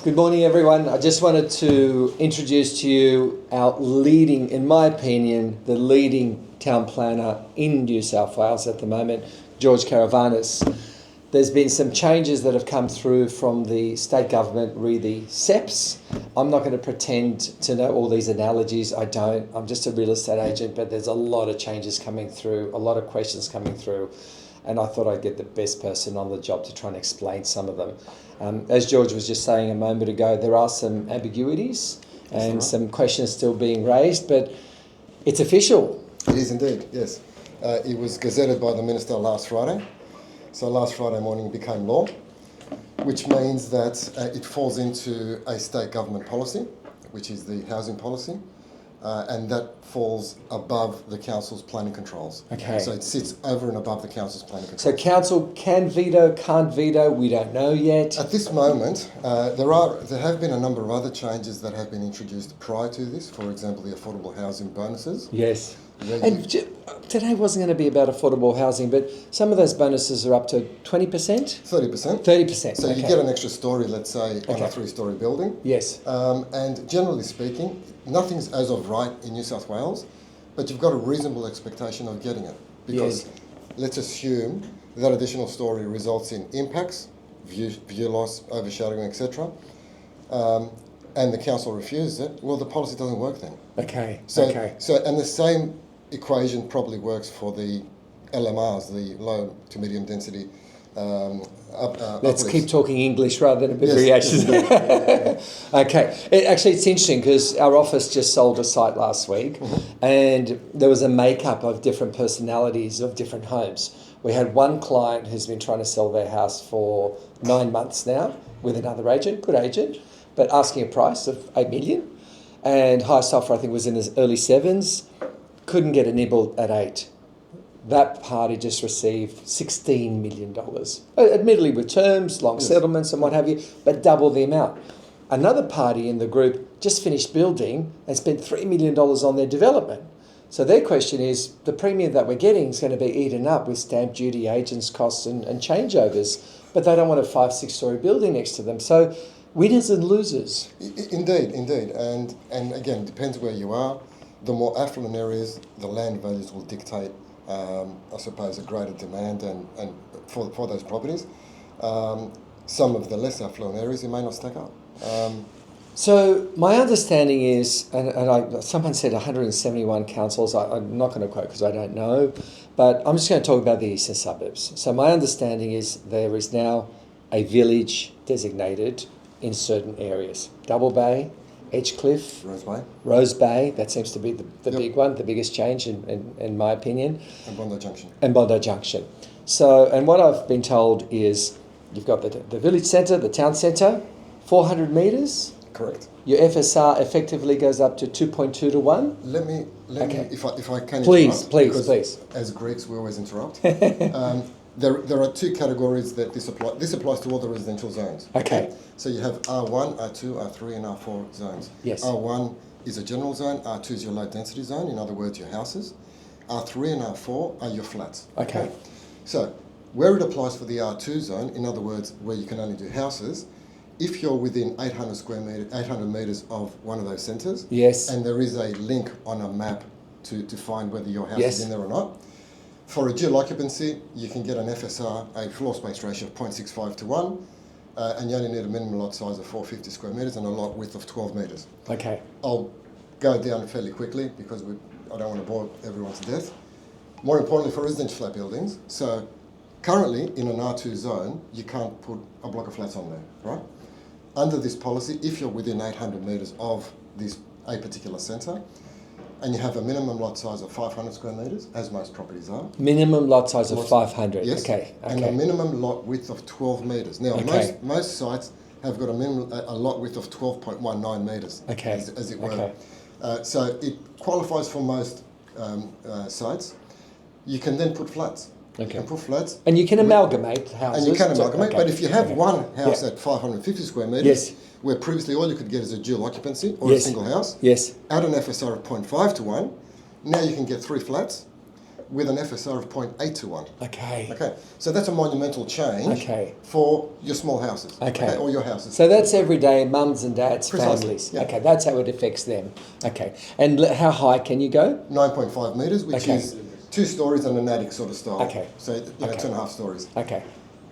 Good morning, everyone. I just wanted to introduce to you our leading, in my opinion, the leading town planner in New South Wales at the moment, George Karavanas. There's been some changes that have come through from the state government, re the SEPs. I'm not going to pretend to know all these analogies. I don't. I'm just a real estate agent, but there's a lot of changes coming through, a lot of questions coming through. And I thought I'd get the best person on the job to try and explain some of them. As George was just saying a moment ago, there are some ambiguities and some questions still being raised, but it's official. It is indeed, yes. It was gazetted by the Minister last Friday. So last Friday morning it became law, which means that it falls into a state government policy, which is the housing policy. And that falls above the council's planning controls. Okay. So it sits over and above the council's planning controls. So council can veto, can't veto, we don't know yet. At this moment, there have been a number of other changes that have been introduced prior to this. For example, the affordable housing bonuses. Yes. And today wasn't going to be about affordable housing, but some of those bonuses are up to 20%? 30%. 30%. So okay. you get an extra story, let's say, on a 3-storey building. Yes. And generally speaking, nothing's as of right in New South Wales, but you've got a reasonable expectation of getting it. Because let's assume that additional story results in impacts, view loss, overshadowing, etc. And the council refuses it, well, the policy doesn't work then. Okay. So and the same equation probably works for the LMRs, the low to medium density. Let's keep talking English rather than abbreviations. Yes. Okay. It's interesting because our office just sold a site last week, and there was a makeup of different personalities of different homes. We had one client who's been trying to sell their house for 9 months now with another agent, good agent, but asking a price of $8 million. And highest offer, I think, was in his early 7s. Couldn't get a nibble at 8. That party just received $16 million. Admittedly with terms, long settlements and what have you, but double the amount. Another party in the group just finished building and spent $3 million on their development. So their question is, the premium that we're getting is going to be eaten up with stamp duty, agents' costs and changeovers, but they don't want a 5-6-storey building next to them. So winners and losers. Indeed. And again, depends where you are. The more affluent areas, the land values will dictate, I suppose, a greater demand and for those properties. Some of the less affluent areas, it may not stack up. So my understanding is, someone said 171 councils. I'm not going to quote because I don't know, but I'm just going to talk about the eastern suburbs. So my understanding is there is now a village designated in certain areas. Double Bay, Edgecliff, Rose Bay, that seems to be the big one, the biggest change in my opinion. And Bondi Junction. So, and what I've been told is you've got the village centre, the town centre, 400 metres. Correct. Your FSR effectively goes up to 2.2 to 1. Let me, if I can please. As Greeks, we always interrupt. There are 2 categories that this applies. This applies to all the residential zones. Okay. So you have R1, R2, R3 and R4 zones. Yes. R1 is a general zone, R2 is your low density zone, in other words your houses. R3 and R4 are your flats. Okay. So where it applies for the R2 zone, in other words where you can only do houses, if you're within 800 metres of one of those centres, yes, and there is a link on a map to find whether your house is in there or not, for a dual occupancy, you can get an FSR, a floor space ratio of 0.65 to 1, and you only need a minimum lot size of 450 square metres and a lot width of 12 metres. Okay. I'll go down fairly quickly because I don't want to bore everyone to death. More importantly, for residential flat buildings, so currently in an R2 zone, you can't put a block of flats on there, right? Under this policy, if you're within 800 metres of a particular centre, and you have a minimum lot size of 500 square metres, as most properties are. Minimum lot size of 500. Yes. Okay. And a minimum lot width of 12 metres. Now, most sites have got a lot width of 12.19 metres, as it were. So it qualifies for most sites. You can then put flats. You can put flats. And you can amalgamate houses. And you can amalgamate, but if you have one house at 550 square metres, where previously all you could get is a dual occupancy or a single house, add an FSR of 0.5 to 1, now you can get 3 flats, with an FSR of 0.8 to 1. Okay. Okay, so that's a monumental change Okay. for your small houses. Okay. Or your houses. So that's everyday mums and dads, Precisely, families. yeah. Okay, that's how it affects them. Okay. And how high can you go? 9.5 metres, which Okay. is 2 stories and an attic sort of style. Okay. So, you know, Okay. 2.5 stories. Okay.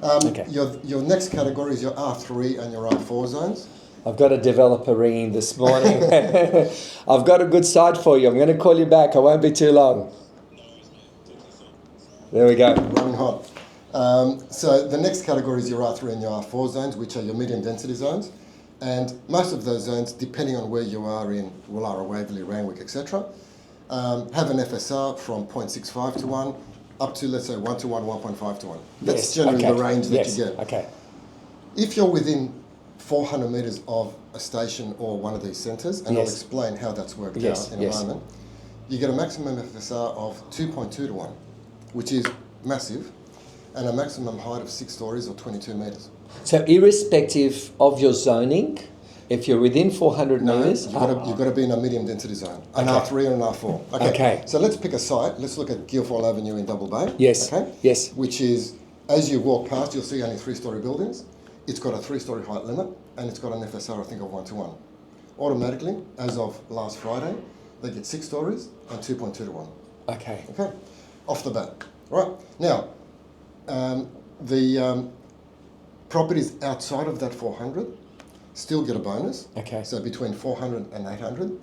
Okay. Your next category is your R3 and your R4 zones. I've got a developer ringing this morning. I've got a good site for you. I'm going to call you back. I won't be too long. There we go. Running hot. So the next category is your R3 and your R4 zones, which are your medium density zones. And most of those zones, depending on where you are in Woollahra, Waverley, Randwick, etc., have an FSR from 0.65 to 1 up to, let's say, 1 to 1, 1.5 to 1. That's generally the range that you get. Okay. If you're within 400 metres of a station or one of these centres, and I'll explain how that's worked out in a moment, you get a maximum FSR of 2.2 to 1, which is massive, and a maximum height of 6 stories or 22 metres. So irrespective of your zoning, if you're within 400 metres... You've got to be in a medium density zone, an R3 and an R4. Okay. So let's pick a site. Let's look at Guilford Avenue in Double Bay. Yes. Okay. Yes. Which is, as you walk past, you'll see only 3-storey buildings. It's got a 3-storey height limit, and it's got an FSR, I think, of 1 to 1. Automatically, as of last Friday, they get 6 stories and 2.2 to 1. Okay. Okay. Off the bat. Right. Now, the properties outside of that 400 still get a bonus. Okay. So between 400 and 800,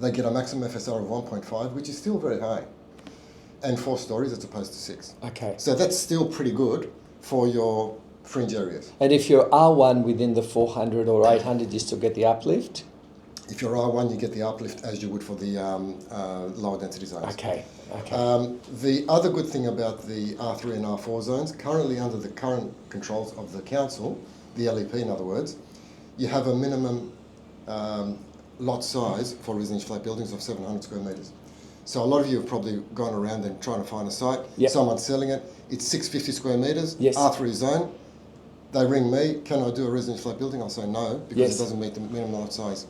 they get a maximum FSR of 1.5, which is still very high, and 4 stories as opposed to 6. Okay. So that's still pretty good for your fringe areas. And if you're R1 within the 400 or 800, you still get the uplift? If you're R1, you get the uplift as you would for the lower density zones. Okay. Okay. The other good thing about the R3 and R4 zones, currently under the current controls of the council, the LEP in other words, you have a minimum lot size for residential flat buildings of 700 square metres. So a lot of you have probably gone around and trying to find a site. Yep. Someone's selling it. It's 650 square metres, Yes. R3 zone. They ring me, can I do a residential flat building? I'll say no, because Yes. it doesn't meet the minimum lot size.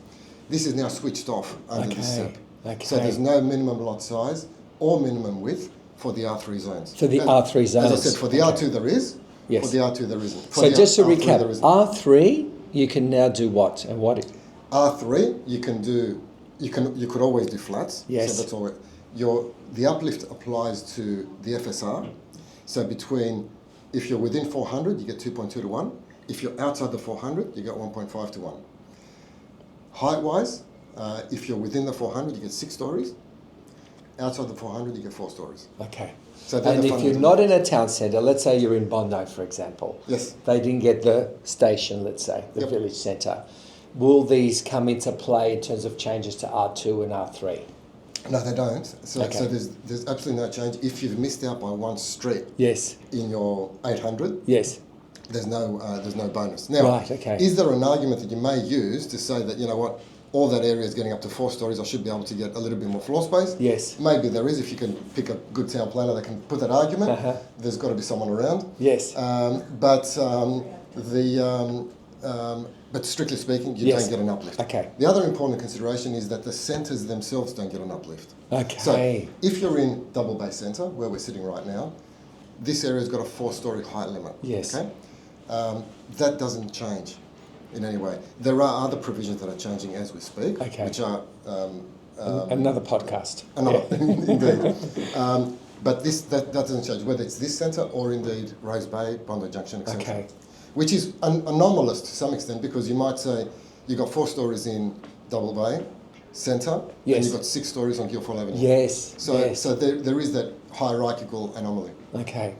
This is now switched off under this step. Okay. So there's no minimum lot size or minimum width for the R3 zones. For the And R3 zones. As I said, for the R2 there is, Yes. for the R2 there isn't. For So the just to R3 recap, there isn't. R3, you can now do what and what? R3, you could always do flats. Yes. So that's all. The uplift applies to the FSR. So if you're within 400, you get 2.2 to 1. If you're outside the 400, you get 1.5 to 1. Height-wise, if you're within the 400, you get 6 stories. Outside the 400, you get 4 stories. Okay. So And if you're not in a town centre, let's say you're in Bondi, for example. Yes. They didn't get the station, let's say, the Yep. village centre. Will these come into play in terms of changes to R2 and R3? No, they don't. So Okay. there's absolutely no change. If you've missed out by one street Yes. in your 800, Yes. there's no bonus. Now, Right, okay. is there an argument that you may use to say that, you know what, all that area is getting up to 4 stories, I should be able to get a little bit more floor space? Yes. Maybe there is. If you can pick a good town planner that can put that argument, Uh-huh. there's got to be someone around. Yes. But strictly speaking, you Yes. don't get an uplift. Okay. The other important consideration is that the centres themselves don't get an uplift. Okay. So if you're in Double Bay Centre, where we're sitting right now, this area's got a 4-storey height limit. Yes. Okay. That doesn't change in any way. There are other provisions that are changing as we speak, Okay. which are Another podcast. another indeed. But that doesn't change whether it's this centre or indeed Rose Bay, Bondi Junction, etc. Okay. Which is anomalous to some extent, because you might say you've got 4 stories in Double Bay Centre, Yes. and you've got 6 stories on Guilford Avenue. Yes. So, yes. so there is that hierarchical anomaly. Okay.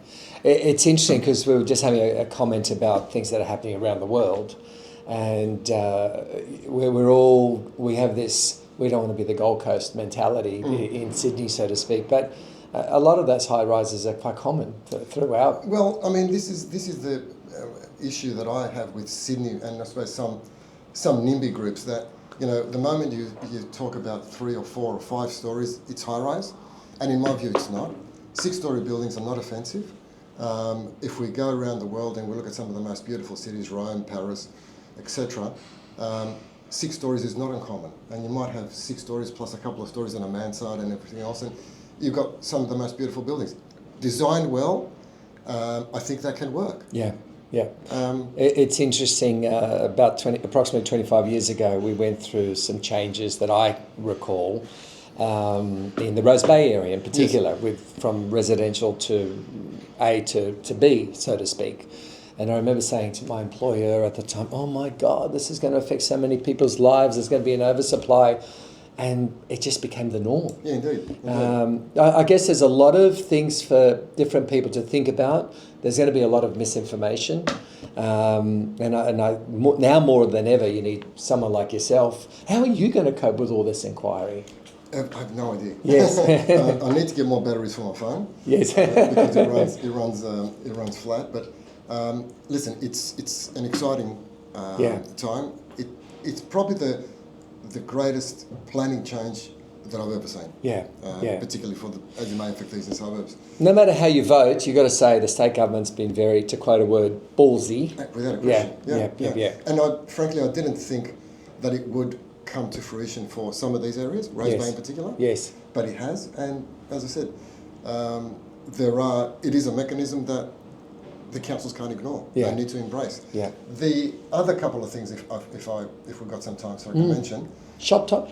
It's interesting because we were just having a comment about things that are happening around the world, and we have this, we don't want to be the Gold Coast mentality in Sydney, so to speak, but a lot of those high rises are quite common throughout. Well, I mean, this is the issue that I have with Sydney, and I suppose some NIMBY groups, that, you know, the moment you talk about 3 or 4 or 5 stories, it's high rise, and in my view it's not. 6-storey buildings are not offensive. If we go around the world and we look at some of the most beautiful cities, Rome, Paris, etc., 6 stories is not uncommon, and you might have 6 stories plus a couple of stories in a mansard and everything else, and you've got some of the most beautiful buildings. Designed well, I think that can work. Yeah. Yeah, it's interesting. Approximately 25 years ago, we went through some changes that I recall in the Rose Bay area, in particular, Yes. from residential to A to B, so to speak. And I remember saying to my employer at the time, "Oh my God, this is going to affect so many people's lives. There's going to be an oversupply." And it just became the norm. Yeah, indeed. I guess there's a lot of things for different people to think about. There's going to be a lot of misinformation. Now more than ever, you need someone like yourself. How are you going to cope with all this inquiry? I have no idea. Yes. I need to get more batteries for my phone. Yes. Because it runs flat. But listen, it's an exciting time. It's probably the greatest planning change that I've ever seen. Yeah. Particularly as you may affect these in suburbs. No matter how you vote, you've got to say the state government's been very, to quote a word, ballsy. Without a question. Yeah. And frankly, I didn't think that it would come to fruition for some of these areas, Rose Bay in particular. Yes. But it has, and as I said, it is a mechanism that the councils can't ignore. Yeah. They need to embrace. Yeah. The other couple of things, if we've got some time, so I can mention. Shop top?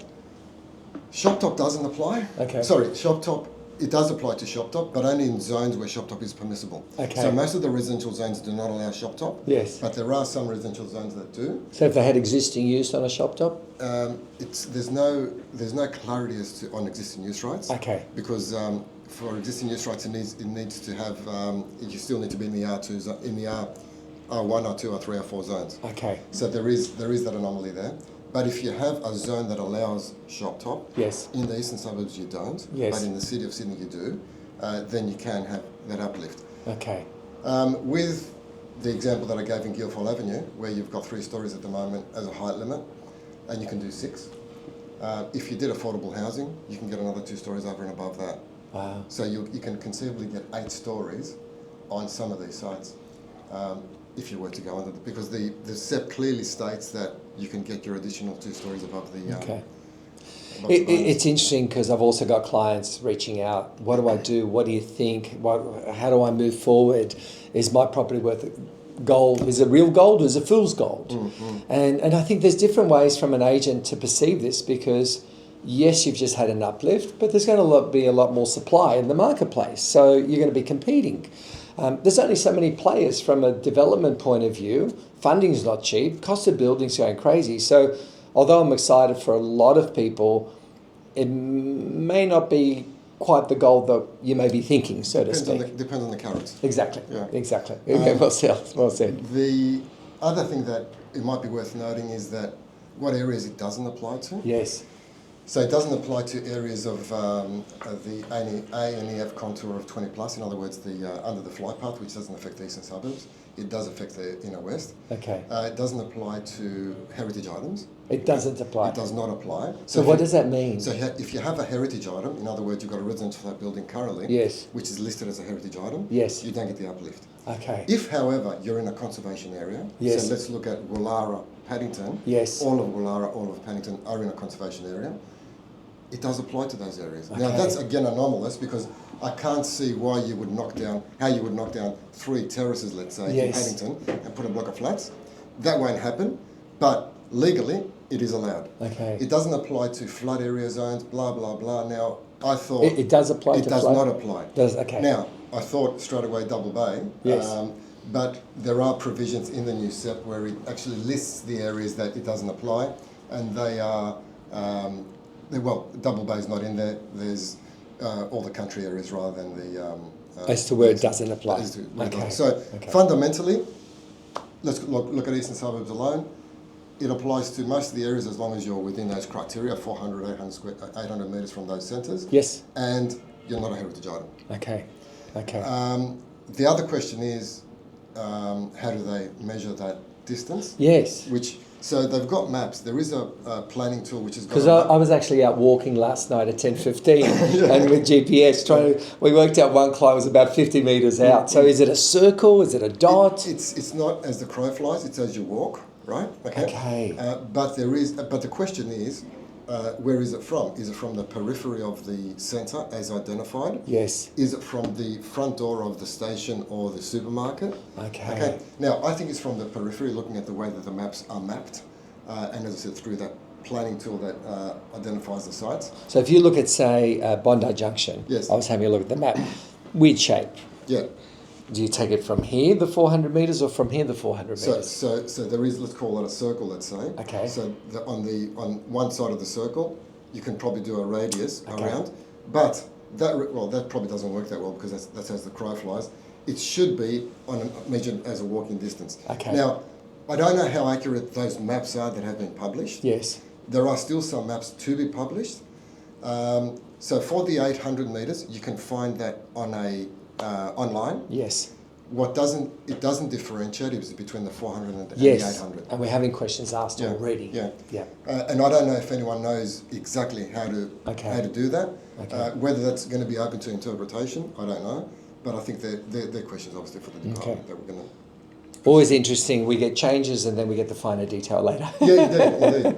Shop top doesn't apply. Okay. Sorry, shop top. It does apply to shop top, but only in zones where shop top is permissible. Okay. So most of the residential zones do not allow shop top. Yes. But there are some residential zones that do. So if they had existing use on a shop top? There's no clarity on existing use rights. Okay. Because for existing use rights, it needs to have you still need to be in the R2 in the R1, R2, R3, R4 zones. Okay. So there is that anomaly there. But if you have a zone that allows shop top, yes, in the eastern suburbs you don't, yes, but in the city of Sydney you do, then you can have that uplift. Okay. With the example that I gave in Guildford Avenue, where you've got 3 stories at the moment as a height limit, and you can do 6. If you did affordable housing, you can get another 2 stories over and above that. Wow. So you can conceivably get 8 stories on some of these sites. If you were to go under because the SEP clearly states that you can get your additional 2 stories above the. Okay. It's interesting because I've also got clients reaching out. What do I do? What do you think? How do I move forward? Is my property worth gold? Is it real gold or is it fool's gold? Mm-hmm. And I think there's different ways from an agent to perceive this because yes, you've just had an uplift, but there's going to be a lot more supply in the marketplace. So you're going to be competing. There's only so many players from a development point of view. Funding's not cheap. Cost of building's going crazy. So although I'm excited for a lot of people, it may not be quite the goal that you may be thinking, so to speak. Depends on the carrots. Exactly. Yeah. Exactly. Well said. The other thing that it might be worth noting is that what areas it doesn't apply to. Yes. So it doesn't apply to areas of the A and EF contour of 20 plus. In other words, the under the flight path, which doesn't affect the eastern suburbs. It does affect the inner west. Okay. It doesn't apply to heritage items. It doesn't apply. It does not apply. So what does that mean? So if you have a heritage item, in other words, you've got a residential flat building currently, yes, which is listed as a heritage item, yes, you don't get the uplift. Okay. If, however, you're in a conservation area, yes, so let's look at Woollahra, Paddington. Yes. All of Woollahra, all of Paddington are in a conservation area. It does apply to those areas. Okay. Now that's again anomalous because I can't see how you would knock down 3 terraces, let's say, yes, in Paddington and put a block of flats. That won't happen, but legally it is allowed. Okay. It doesn't apply to flood area zones, blah, blah, blah. Now, I thought... It does apply to flood? It does not apply. Okay. Now, I thought straight away Double Bay. Yes. But there are provisions in the new SEP where it actually lists the areas that it doesn't apply, and they are... Double Bay is not in there. There's all the country areas rather than the... as to where it doesn't apply. Okay. So, fundamentally, let's look at eastern suburbs alone. It applies to most of the areas as long as you're within those criteria, 400, 800 metres from those centres. Yes. And you're not a heritage item. Okay. Okay. The other question is, how do they measure that distance? Yes. So they've got maps. There is a planning tool which is... Because I was actually out walking last night at 10:15 and with GPS we worked out one client was about 50 metres out. So is it a circle? Is it a dot? It's not as the crow flies, it's as you walk, right? Okay. But the question is, where is it from? Is it from the periphery of the centre as identified? Yes. Is it from the front door of the station or the supermarket? Okay. Now, I think it's from the periphery, looking at the way that the maps are mapped, and as I said, through that planning tool that identifies the sites. So if you look at, say, Bondi Junction, Yes. I was having a look at the map, weird shape. Yeah. Do you take it from here, the 400 metres, or from here, the 400 metres? So there is, let's call it a circle, let's say. Okay. So on one side of the circle, you can probably do a radius Okay. around, but that probably doesn't work that well because that's as the crow flies. It should be measured as a walking distance. Okay. Now, I don't know how accurate those maps are that have been published. Yes. There are still some maps to be published. So for the 800 metres, you can find that on online. Yes. What it doesn't differentiate is between the 400 and Yes. the 800. And we're having questions asked Yeah, already. Yeah. Yeah. And I don't know if anyone knows exactly how to do that. Okay. Whether that's going to be open to interpretation, I don't know. But I think they're questions obviously for the department that we're going to. Always interesting. We get changes and then we get the finer detail later. Yeah, indeed.